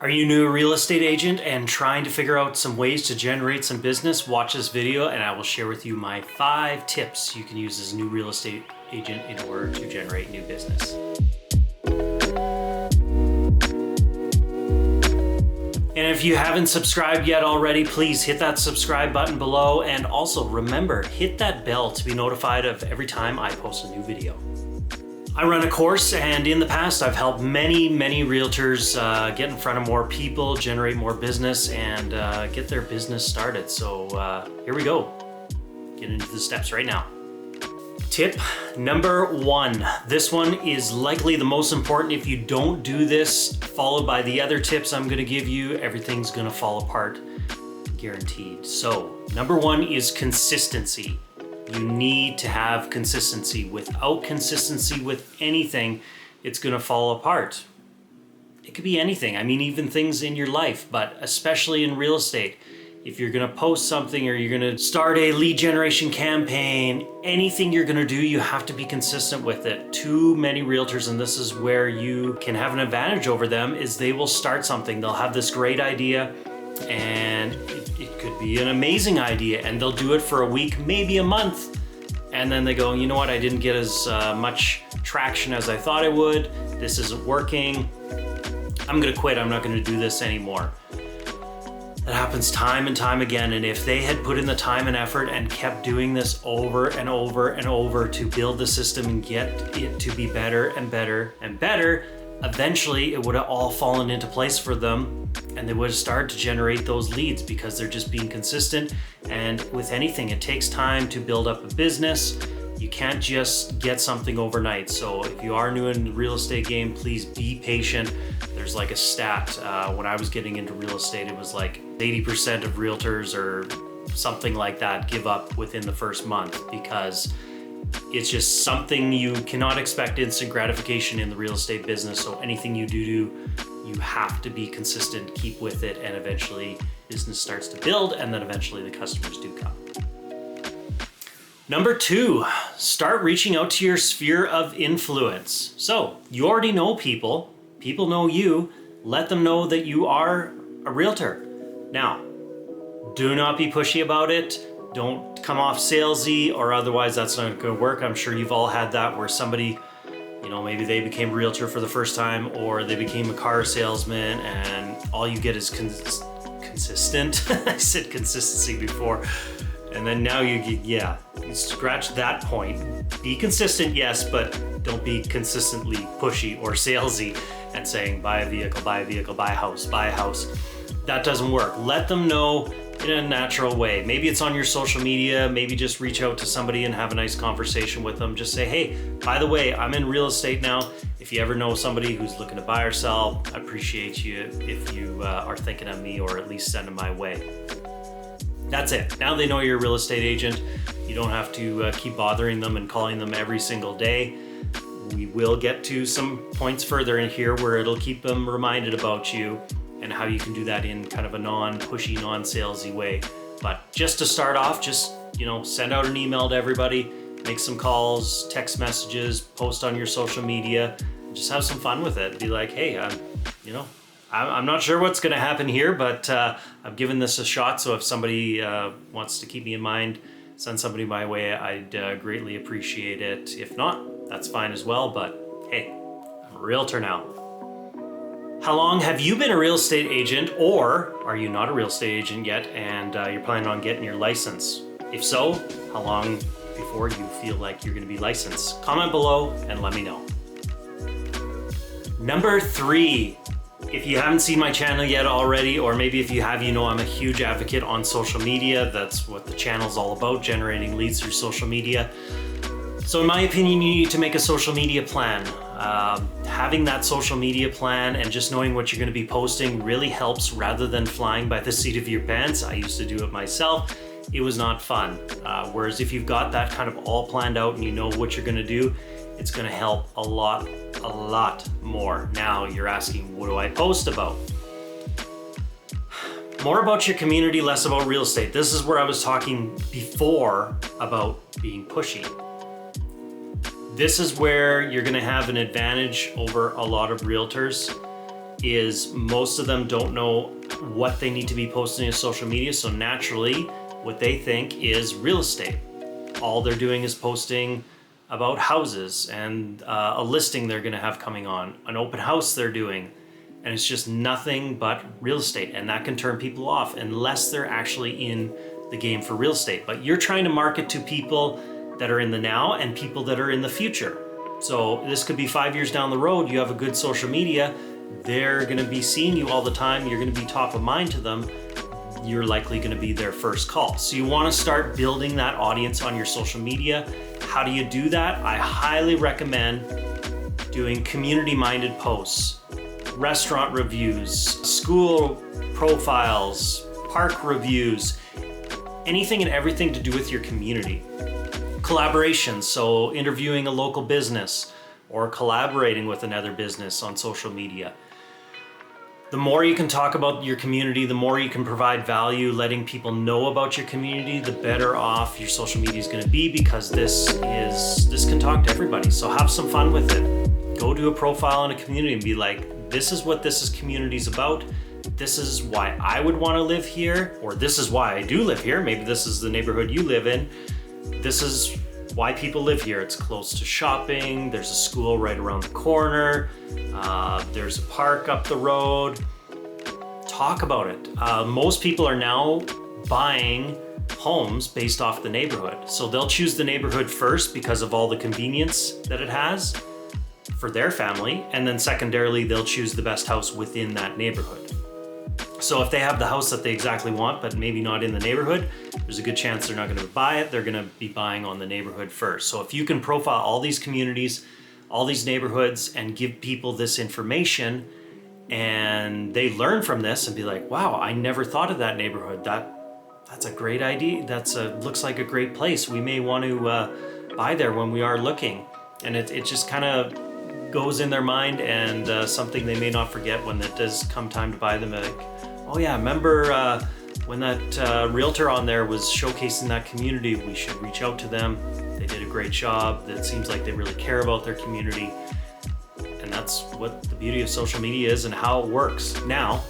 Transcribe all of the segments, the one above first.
Are you new a real estate agent and trying to figure out some ways to generate some business? Watch this video and I will share with you my 5 tips you can use as a new real estate agent in order to generate new business. And if you haven't subscribed yet already, please hit that subscribe button below, and also remember, hit that bell to be notified of every time I post a new video. I run a course, and in the past I've helped many realtors get in front of more people, generate more business, and get their business started. So here we go. Get into the steps right now. Tip number 1. This one is likely the most important. If you don't do this, followed by the other tips I'm gonna give you, everything's gonna fall apart, guaranteed. So number 1 is consistency. You need to have consistency. Without consistency with anything, it's gonna fall apart. It could be anything. I mean, even things in your life, but especially in real estate. If you're gonna post something or you're gonna start a lead generation campaign, anything you're gonna do, you have to be consistent with it. Too many realtors, and this is where you can have an advantage over them, is they will start something. They'll have this great idea, and it could be an amazing idea, and they'll do it for a week, maybe a month, and then they go, you know what, I didn't get as much traction as I thought I would. This isn't working. I'm gonna quit. I'm not gonna do this anymore. That happens time and time again, and if they had put in the time and effort and kept doing this over and over and over to build the system and get it to be better and better and better, eventually it would have all fallen into place for them, and they would have started to generate those leads because they're just being consistent. And with anything, it takes time to build up a business. You can't just get something overnight. So if you are new in the real estate game, please be patient. There's like a stat, when I was getting into real estate, it was like 80% of realtors or something like that give up within the first month, because it's just something you cannot expect instant gratification in the real estate business. So anything you do, you have to be consistent, keep with it, and eventually business starts to build, and then eventually the customers do come. Number 2, start reaching out to your sphere of influence. So you already know people know you, let them know that you are a realtor. Now, do not be pushy about it. Don't come off salesy, or otherwise that's not gonna work. I'm sure you've all had that where somebody, maybe they became a realtor for the first time, or they became a car salesman, and all you get is consistent. I said consistency before. And then now you scratch that point. Be consistent, yes, but don't be consistently pushy or salesy and saying, buy a vehicle, buy a house, buy a house. That doesn't work. Let them know in a natural way. Maybe it's on your social media, maybe just reach out to somebody and have a nice conversation with them. Just say, hey, by the way, I'm in real estate now. If you ever know somebody who's looking to buy or sell, I appreciate you if you are thinking of me, or at least send them my way. That's it. Now they know you're a real estate agent. You don't have to keep bothering them and calling them every single day. We will get to some points further in here where it'll keep them reminded about you and how you can do that in kind of a non-pushy, non-salesy way. But just to start off, just send out an email to everybody, make some calls, text messages, post on your social media, just have some fun with it. Be like, hey, I'm not sure what's going to happen here, but I've given this a shot. So if somebody wants to keep me in mind, send somebody my way. I'd greatly appreciate it. If not, that's fine as well. But hey, I'm a realtor now. How long have you been a real estate agent, or are you not a real estate agent yet and you're planning on getting your license? If so, how long before you feel like you're going to be licensed? Comment below and let me know. Number 3. If you haven't seen my channel yet already, or maybe if you have, I'm a huge advocate on social media. That's what the channel's all about, generating leads through social media. So in my opinion, you need to make a social media plan. Having that social media plan and just knowing what you're going to be posting really helps, rather than flying by the seat of your pants. I used to do it myself. It was not fun. Whereas if you've got that kind of all planned out and you know what you're going to do, it's going to help a lot more. Now you're asking, what do I post about? More about your community, less about real estate. This is where I was talking before about being pushy. This is where you're going to have an advantage over a lot of realtors. is most of them don't know what they need to be posting in social media. So naturally, what they think is real estate. All they're doing is posting about houses and a listing they're going to have coming on, an open house they're doing, and it's just nothing but real estate. And that can turn people off unless they're actually in the game for real estate. But you're trying to market to people that are in the now and people that are in the future. So this could be 5 years down the road. You have a good social media, they're going to be seeing you all the time, you're going to be top of mind to them, you're likely going to be their first call. So you want to start building that audience on your social media. How do you do that? I highly recommend doing community-minded posts, restaurant reviews, school profiles, park reviews, anything and everything to do with your community. Collaborations, so interviewing a local business or collaborating with another business on social media. The more you can talk about your community, the more you can provide value, letting people know about your community, the better off your social media is going to be, because this can talk to everybody. So have some fun with it. Go do a profile in a community and be like, this is what this community is about. This is why I would want to live here, or this is why I do live here. Maybe this is the neighborhood you live in. This is why people live here. It's close to shopping. There's a school right around the corner. There's a park up the road. Talk about it. Most people are now buying homes based off the neighborhood. So they'll choose the neighborhood first because of all the convenience that it has for their family. And then secondarily, they'll choose the best house within that neighborhood. So if they have the house that they exactly want, but maybe not in the neighborhood, there's a good chance they're not going to buy it. They're going to be buying on the neighborhood first. So if you can profile all these communities, all these neighborhoods, and give people this information, and they learn from this and be like, wow, I never thought of that neighborhood. That's a great idea. Looks like a great place. We may want to buy there when we are looking. And it just kind of goes in their mind, and something they may not forget when it does come time to buy them. Like, oh yeah, remember when that realtor on there was showcasing that community? We should reach out to them. They did a great job. It seems like they really care about their community. And that's what the beauty of social media is and how it works. Now,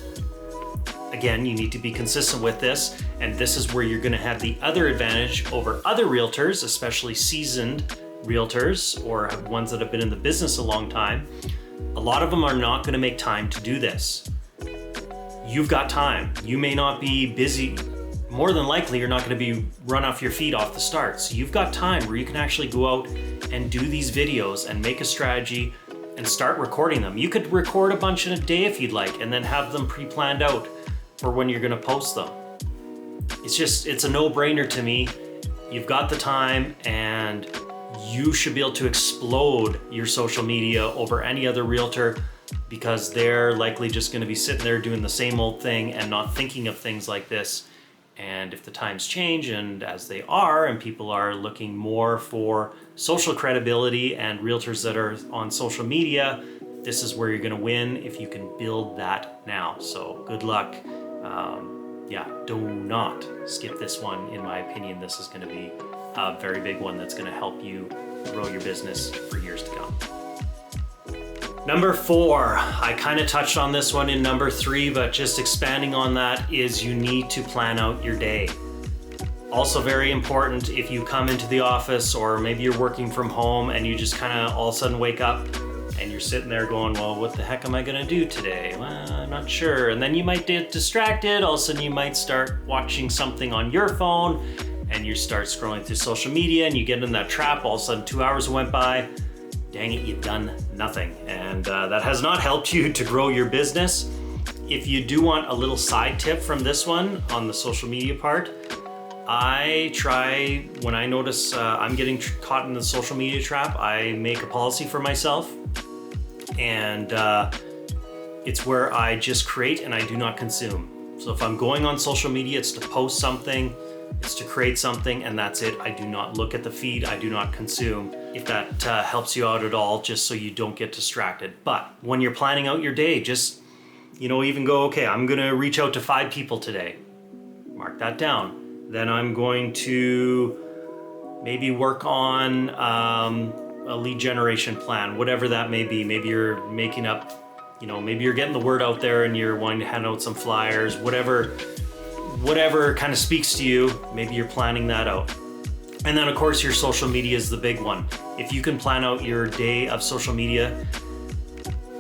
again, you need to be consistent with this, and this is where you're going to have the other advantage over other realtors, especially seasoned realtors or ones that have been in the business a long time. A lot of them are not going to make time to do this. You've got time. You may not be busy. More than likely, you're not going to be run off your feet off the start. So you've got time where you can actually go out and do these videos and make a strategy and start recording them. You could record a bunch in a day if you'd like, and then have them pre-planned out for when you're going to post them. It's a no-brainer to me. You've got the time, and you should be able to explode your social media over any other realtor, because they're likely just going to be sitting there doing the same old thing and not thinking of things like this. And if the times change, and as they are, and people are looking more for social credibility and realtors that are on social media, this is where you're going to win if you can build that now. So good luck. Do not skip this one. In my opinion, this is going to be a very big one that's going to help you grow your business for years to come. Number 4, I kind of touched on this one in number 3, but just expanding on that, is you need to plan out your day. Also very important, if you come into the office, or maybe you're working from home and you just kind of all of a sudden wake up and you're sitting there going, well, what the heck am I going to do today? Well, I'm not sure. And then you might get distracted. All of a sudden you might start watching something on your phone, and you start scrolling through social media, and you get in that trap. All of a sudden 2 hours went by. Dang it, you've done nothing. And that has not helped you to grow your business. If you do want a little side tip from this one on the social media part, I try, when I notice I'm getting caught in the social media trap, I make a policy for myself. And it's where I just create and I do not consume. So if I'm going on social media, it's to post something, it's to create something, and that's it. I do not look at the feed, I do not consume. If that helps you out at all, just so you don't get distracted. But when you're planning out your day, just, even go, okay, I'm gonna reach out to 5 people today. Mark that down. Then I'm going to maybe work on a lead generation plan, whatever that may be. Maybe you're making up You know, maybe you're getting the word out there and you're wanting to hand out some flyers, whatever kind of speaks to you, maybe you're planning that out. And then of course your social media is the big one. If you can plan out your day of social media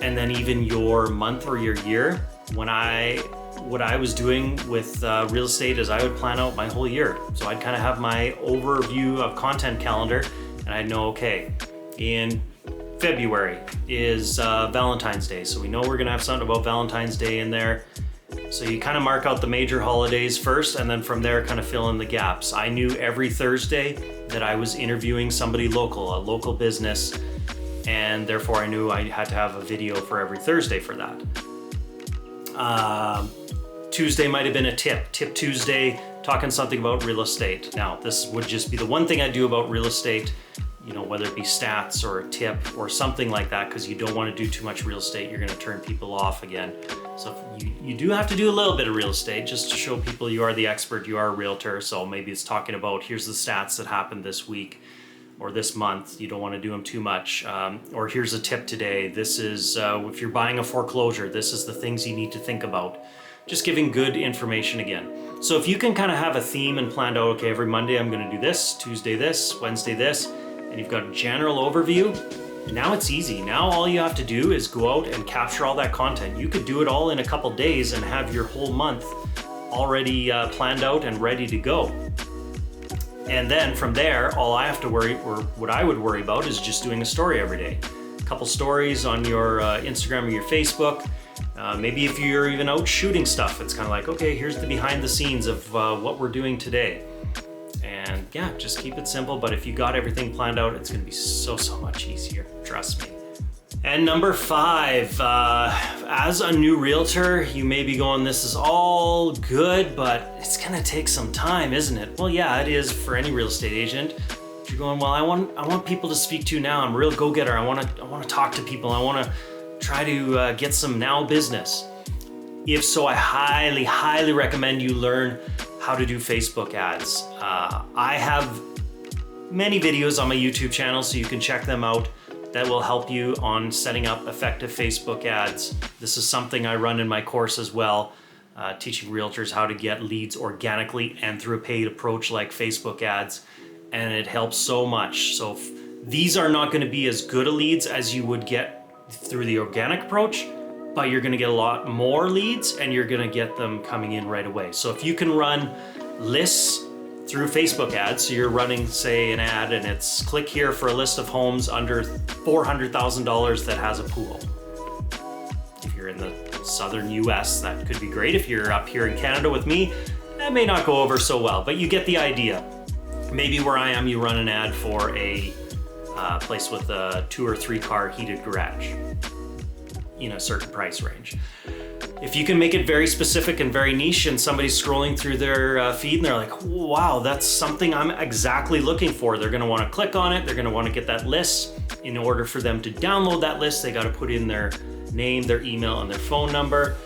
and then even your month or your year, what I was doing with real estate is I would plan out my whole year. So I'd kind of have my overview of content calendar, and I'd know, okay, in February is Valentine's Day. So we know we're gonna have something about Valentine's Day in there. So you kind of mark out the major holidays first, and then from there kind of fill in the gaps. I knew every Thursday that I was interviewing somebody local, a local business, and therefore I knew I had to have a video for every Thursday for that. Tuesday might have been a Tip Tuesday, talking something about real estate. Now, this would just be the one thing I do about real estate, you know, whether it be stats or a tip or something like that, because you don't want to do too much real estate. You're going to turn people off again. So you do have to do a little bit of real estate just to show people you are the expert, you are a realtor. So maybe it's talking about, here's the stats that happened this week or this month. You don't want to do them too much. Or here's a tip today. This is, if you're buying a foreclosure, this is the things you need to think about. Just giving good information again. So if you can kind of have a theme and planned out, okay, every Monday I'm going to do this, Tuesday this, Wednesday this, and you've got a general overview, now it's easy. Now all you have to do is go out and capture all that content. You could do it all in a couple days and have your whole month already planned out and ready to go. And then from there, all I have to worry, or what I would worry about, is just doing a story every day. A couple stories on your Instagram or your Facebook. Maybe if you're even out shooting stuff, it's kind of like, okay, here's the behind the scenes of what we're doing today. And yeah, just keep it simple. But if you got everything planned out, it's going to be so much easier. Trust me. And number 5, as a new realtor, you may be going, this is all good, but it's going to take some time, isn't it? Well, yeah, it is for any real estate agent. If you're going, well, I want people to speak to now. I'm a real go-getter. I want to talk to people. I want to try to get some now business. If so, I highly recommend you learn how to do Facebook ads. I have many videos on my YouTube channel, so you can check them out, that will help you on setting up effective Facebook ads. This is something I run in my course as well, teaching realtors how to get leads organically and through a paid approach like Facebook ads, and it helps so much. So these are not going to be as good a leads as you would get through the organic approach, but you're going to get a lot more leads and you're going to get them coming in right away. So if you can run lists through Facebook ads, so you're running, say, an ad and it's click here for a list of homes under $400,000 that has a pool. If you're in the southern US, that could be great. If you're up here in Canada with me, that may not go over so well, but you get the idea. Maybe where I am, you run an ad for a place with a 2 or 3 car heated garage in a certain price range. If you can make it very specific and very niche, and somebody's scrolling through their feed and they're like, wow, that's something I'm exactly looking for. They're gonna wanna click on it. They're gonna wanna get that list. In order for them to download that list, they gotta put in their name, their email, and their phone number.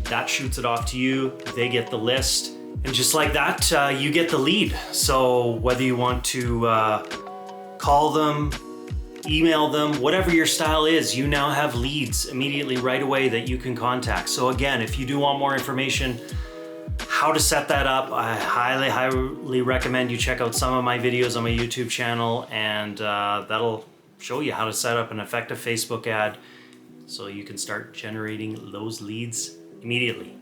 That shoots it off to you. They get the list. And just like that, you get the lead. So whether you want to call them, email them, whatever your style is, you now have leads immediately right away that you can contact. So again, if you do want more information, how to set that up, I highly recommend you check out some of my videos on my YouTube channel, and that'll show you how to set up an effective Facebook ad so you can start generating those leads immediately.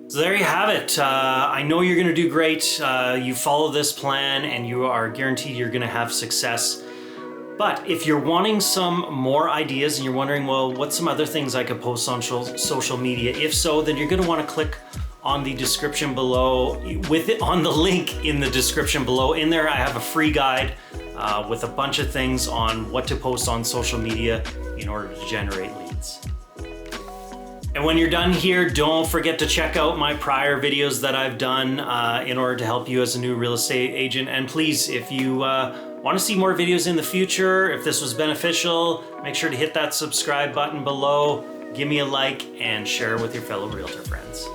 So there you have it. I know you're gonna do great. You follow this plan and you are guaranteed you're gonna have success. But if you're wanting some more ideas and you're wondering, well, what's some other things I could post on social media? If so, then you're gonna wanna click on the description below, on the link in the description below. In there, I have a free guide with a bunch of things on what to post on social media in order to generate leads. And when you're done here, don't forget to check out my prior videos that I've done in order to help you as a new real estate agent. And please, if you want to see more videos in the future, if this was beneficial, make sure to hit that subscribe button below, give me a like, and share with your fellow realtor friends.